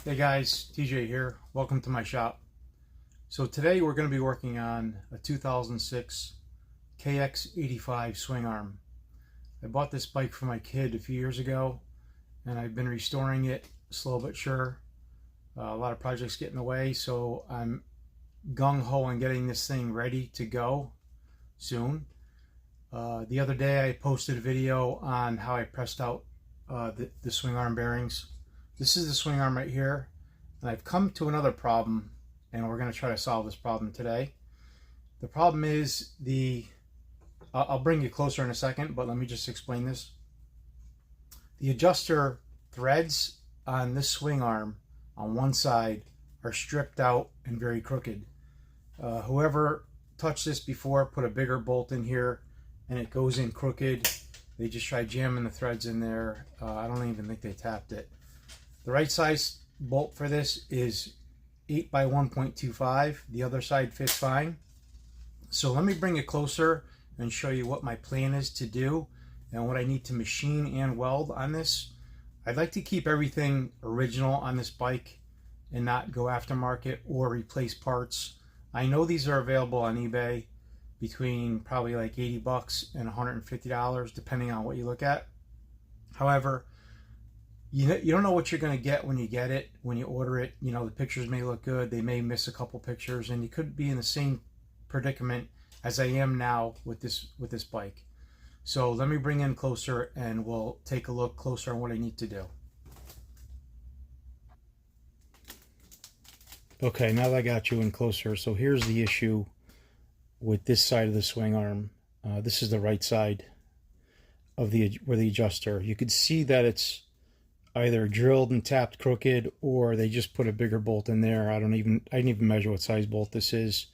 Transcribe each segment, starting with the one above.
Hey guys, TJ here. Welcome to my shop. So today we're going to be working on a 2006 kx85 swing arm. I bought this bike for my kid a few years ago and I've been restoring it slow but sure. A lot of projects get in the way, so I'm gung-ho on getting this thing ready to go soon. The other day I posted a video on how I pressed out the swing arm bearings. This is the swing arm right here, and I've come to another problem, and we're going to try to solve this problem today. The problem is I'll bring you closer in a second, but let me just explain this. The adjuster threads on this swing arm on one side are stripped out and very crooked. Whoever touched this before put a bigger bolt in here and it goes in crooked. They just tried jamming the threads in there. I don't even think they tapped it. The right size bolt for this is 8 by 1.25. The other side fits fine. So let me bring it closer and show you what my plan is to do and what I need to machine and weld on this. I'd like to keep everything original on this bike and not go aftermarket or replace parts. I know these are available on eBay between probably like 80 bucks and $150 depending on what you look at. However, you don't know what you're going to get when you get it, when you order it. You know, the pictures may look good, they may miss a couple pictures, and you could be in the same predicament as I am now with this bike. So let me bring in closer and we'll take a look closer on what I need to do. Okay, now that I got you in closer, so here's the issue with this side of the swing arm. This is the right side of where the adjuster. You could see that it's either drilled and tapped crooked, or they just put a bigger bolt in there. I didn't even measure what size bolt this is.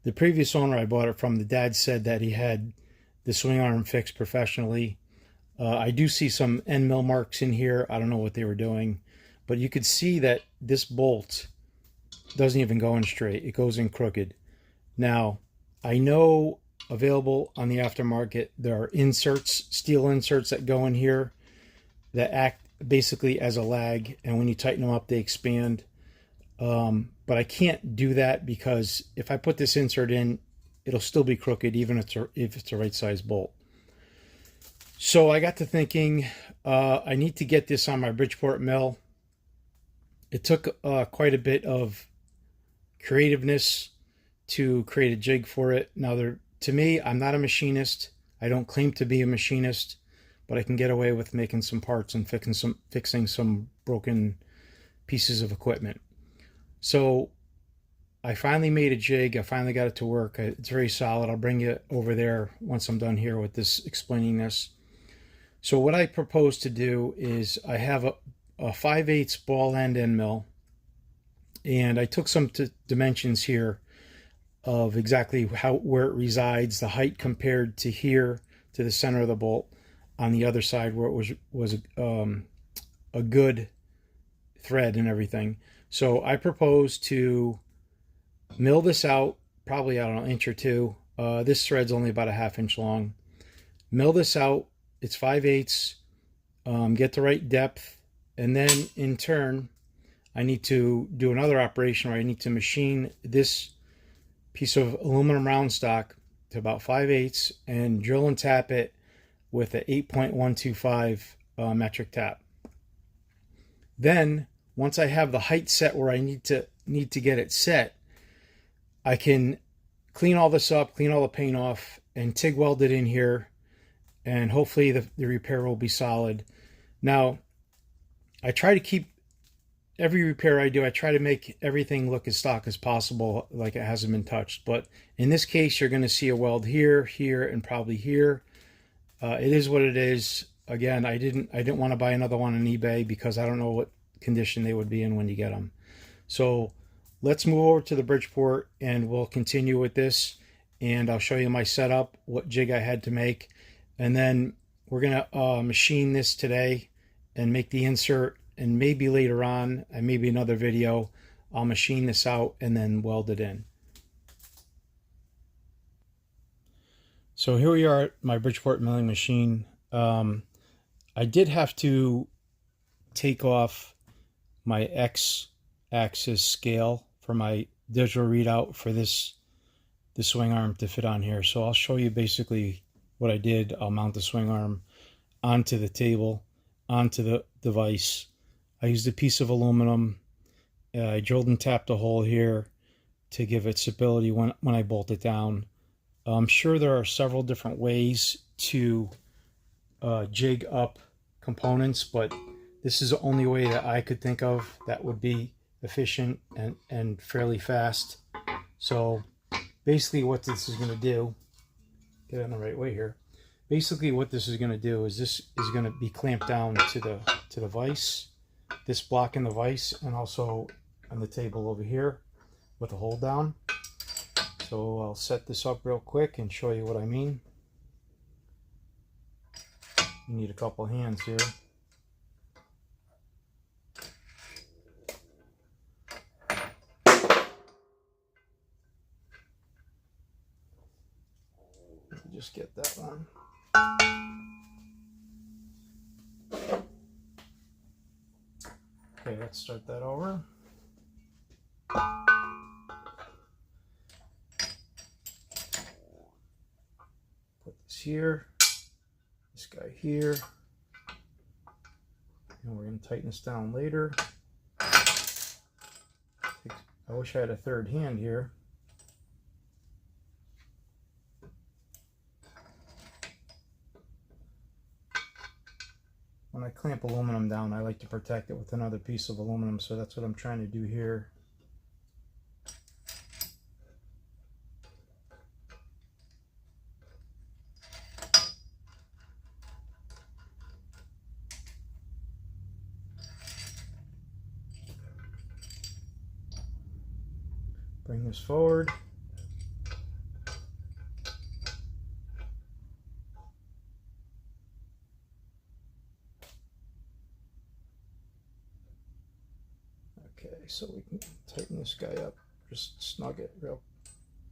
The previous owner I bought it from, the dad said that he had the swing arm fixed professionally. I do see some end mill marks in here. I don't know what they were doing, but you could see that this bolt doesn't even go in straight. It goes in crooked. Now, I know available on the aftermarket, there are inserts, steel inserts that go in here that act basically as a lag, and when you tighten them up they expand, but I can't do that because if I put this insert in, it'll still be crooked even if it's a right size bolt. So I got to thinking, I need to get this on my Bridgeport mill. It took quite a bit of creativeness to create a jig for it. Now, to me, I'm not a machinist. I don't claim to be a machinist, but I can get away with making some parts and fixing some broken pieces of equipment. So I finally made a jig. I finally got it to work. It's very solid. I'll bring you over there once I'm done here with this, explaining this. So what I propose to do is I have a 5/8 ball end mill, and I took some dimensions here of exactly where it resides, the height compared to here to the center of the bolt on the other side where it was a good thread and everything. So I propose to mill this out, probably, I don't know, an inch or two. This thread's only about a ½ inch long. Mill this out. It's 5/8. Get the right depth, and then in turn I need to do another operation where I need to machine this piece of aluminum round stock to about 5/8 and drill and tap it with a 8.125 metric tap. Then once I have the height set where I need to get it set, I can clean all this up, clean all the paint off, and TIG weld it in here, and hopefully the repair will be solid. Now, I try to keep every repair I do, I try to make everything look as stock as possible, like it hasn't been touched. But in this case, you're going to see a weld here, here, and probably here. It is what it is. Again, I didn't want to buy another one on eBay because I don't know what condition they would be in when you get them. So let's move over to the Bridgeport and we'll continue with this, and I'll show you my setup, what jig I had to make, and then we're gonna machine this today and make the insert, and maybe later on, and maybe another video, I'll machine this out and then weld it in. So here we are at my Bridgeport milling machine. I did have to take off my x-axis scale for my digital readout for the swing arm to fit on here. So I'll show you basically what I did. I'll mount the swing arm onto the table, onto the device. I used a piece of aluminum. I drilled and tapped a hole here to give it stability when I bolt it down. I'm sure there are several different ways to jig up components, but this is the only way that I could think of that would be efficient and fairly fast. So basically what this is going to do, get it in the right way here. Basically what this is going to do is this is going to be clamped down to the vise, this block in the vise, and also on the table over here with a hold down. So I'll set this up real quick and show you what I mean. You need a couple hands here. Just get that one. Okay, let's start that over. Put this here, this guy here, and we're going to tighten this down later. I wish I had a third hand here. When I clamp aluminum down, I like to protect it with another piece of aluminum, so that's what I'm trying to do here. Bring this forward. Okay, so we can tighten this guy up, just snug it real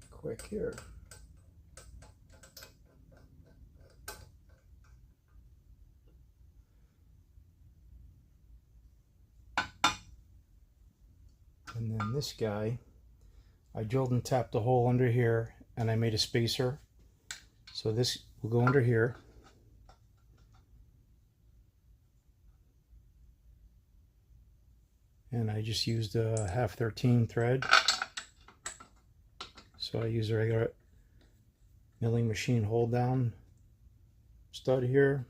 quick here. And then this guy, I drilled and tapped a hole under here, and I made a spacer. So this will go under here. And I just used a 1/2-13 thread. So I use a regular milling machine hold down stud here.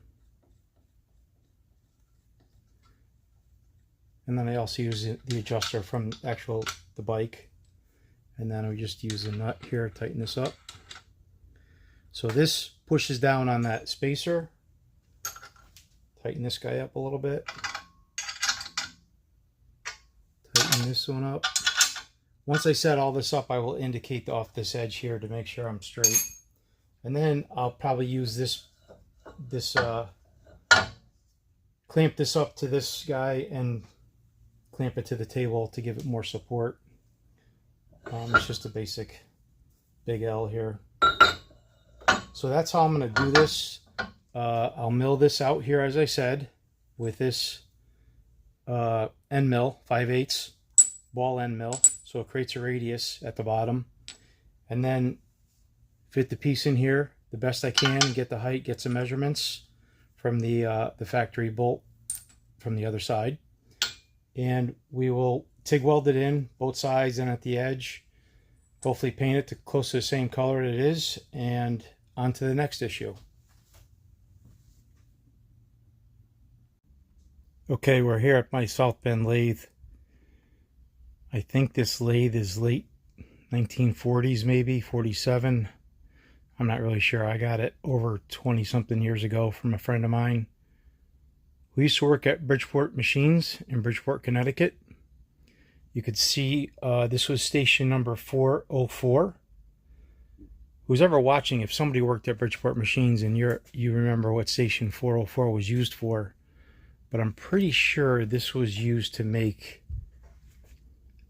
And then I also use the adjuster from the bike. And then we just use a nut here to tighten this up. So this pushes down on that spacer. Tighten this guy up a little bit. Tighten this one up. Once I set all this up, I will indicate off this edge here to make sure I'm straight. And then I'll probably use clamp this up to this guy and clamp it to the table to give it more support. It's just a basic big L here. So that's how I'm going to do this. I'll mill this out here, as I said, with this end mill, 5/8 ball end mill. So it creates a radius at the bottom. And then fit the piece in here the best I can, get the height, get some measurements from the factory bolt from the other side. And we will TIG weld it in both sides and at the edge. Hopefully paint it to close to the same color it is, and on to the next issue. Okay, we're here at my South Bend lathe. I think this lathe is late 1940s, maybe 47. I'm not really sure. I got it over 20 something years ago from a friend of mine. We used to work at Bridgeport Machines in Bridgeport, Connecticut. You could see this was station number 404. Who's ever watching, if somebody worked at Bridgeport Machines and you remember what station 404 was used for, but I'm pretty sure this was used to make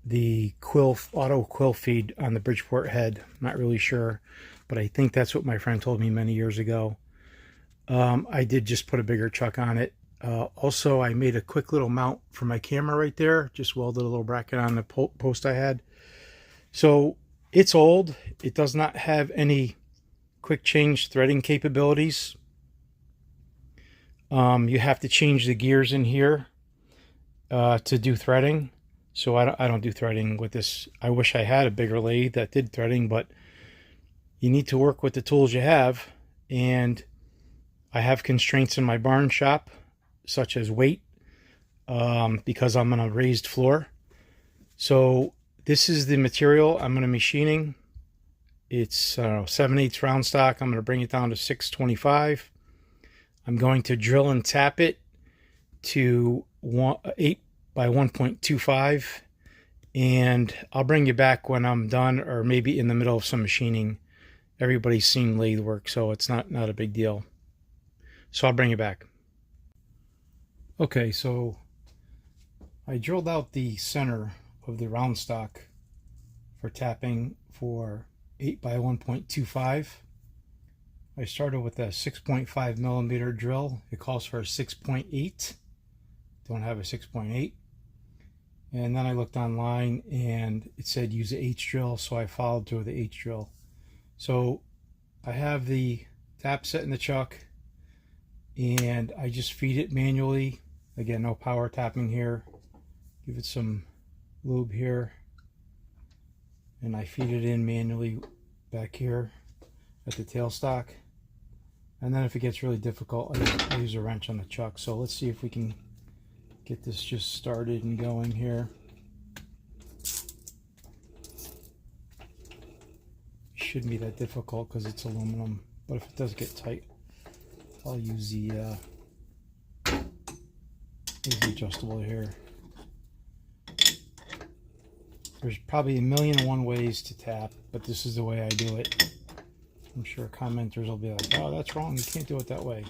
the auto quill feed on the Bridgeport head. I'm not really sure, but I think that's what my friend told me many years ago. I did just put a bigger chuck on it. Also, I made a quick little mount for my camera right there. Just welded a little bracket on the post I had. So it's old. It does not have any quick change threading capabilities. You have to change the gears in here to do threading. So I don't do threading with this. I wish I had a bigger lathe that did threading, but you need to work with the tools you have. And I have constraints in my barn shop, such as weight, because I'm on a raised floor. So this is the material I'm going to machining. It's 7/8 round stock. I'm going to bring it down to 625. I'm going to drill and tap it to 8 by 1.25, and I'll bring you back when I'm done, or maybe in the middle of some machining. Everybody's seen lathe work, so it's not a big deal. So I'll bring you back. Okay, so I drilled out the center of the round stock for tapping for 8 by 1.25. I started with a 6.5 millimeter drill. It calls for a 6.8. Don't have a 6.8. And then I looked online and it said use the H drill, so I followed through the H drill. So I have the tap set in the chuck and I just feed it manually. Again, no power tapping here. Give it some lube here. And I feed it in manually back here at the tailstock. And then if it gets really difficult, I use a wrench on the chuck. So let's see if we can get this just started and going here. Shouldn't be that difficult because it's aluminum, but if it does get tight, I'll use the adjustable here. There's probably 1,000,001 ways to tap, but this is the way I do it. I'm sure commenters will be like, oh, that's wrong, you can't do it that way.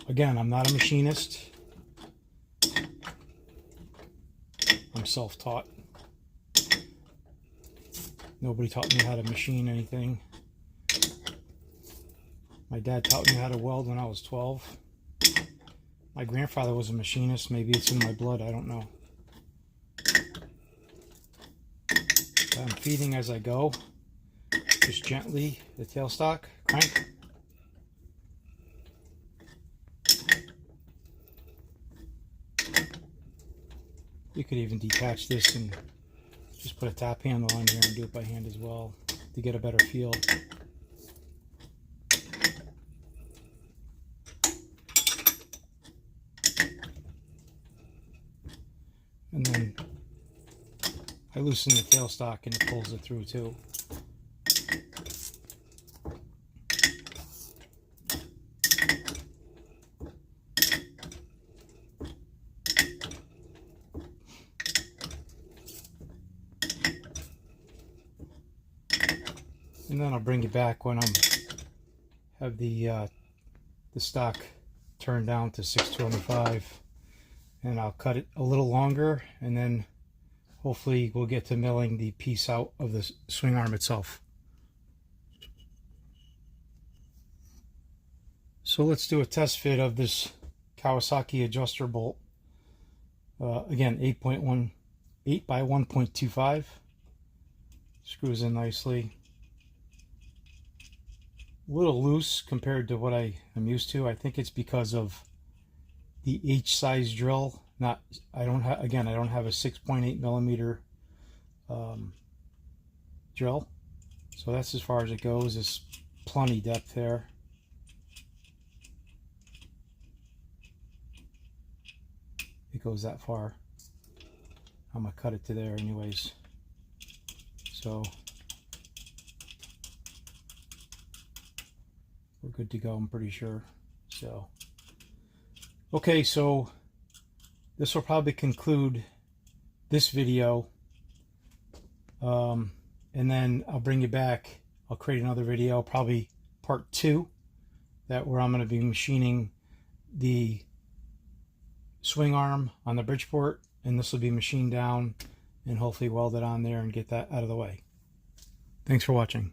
Again, I'm not a machinist. I'm self-taught. Nobody taught me how to machine anything. My dad taught me how to weld when I was 12. My grandfather was a machinist. Maybe it's in my blood, I don't know. So I'm feeding as I go. Just gently, the tailstock, crank. You could even detach this and just put a tap handle on here and do it by hand as well to get a better feel. And then I loosen the tailstock and it pulls it through too. And then I'll bring you back when I'm have the stock turned down to 625, and I'll cut it a little longer, and then hopefully we'll get to milling the piece out of the swing arm itself. So let's do a test fit of this Kawasaki adjuster bolt. Again, 8 by 1.25. Screws in nicely. A little loose compared to what I am used to. I think it's because of the H size drill. I don't have a 6.8 millimeter drill, so that's as far as it goes. There's plenty depth there. It goes that far. I'm gonna cut it to there anyways. So we're good to go, I'm pretty sure. So okay, so this will probably conclude this video, and then I'll bring you back. I'll create another video, probably part 2, where I'm going to be machining the swing arm on the Bridgeport, and this will be machined down and hopefully welded on there and get that out of the way. Thanks for watching.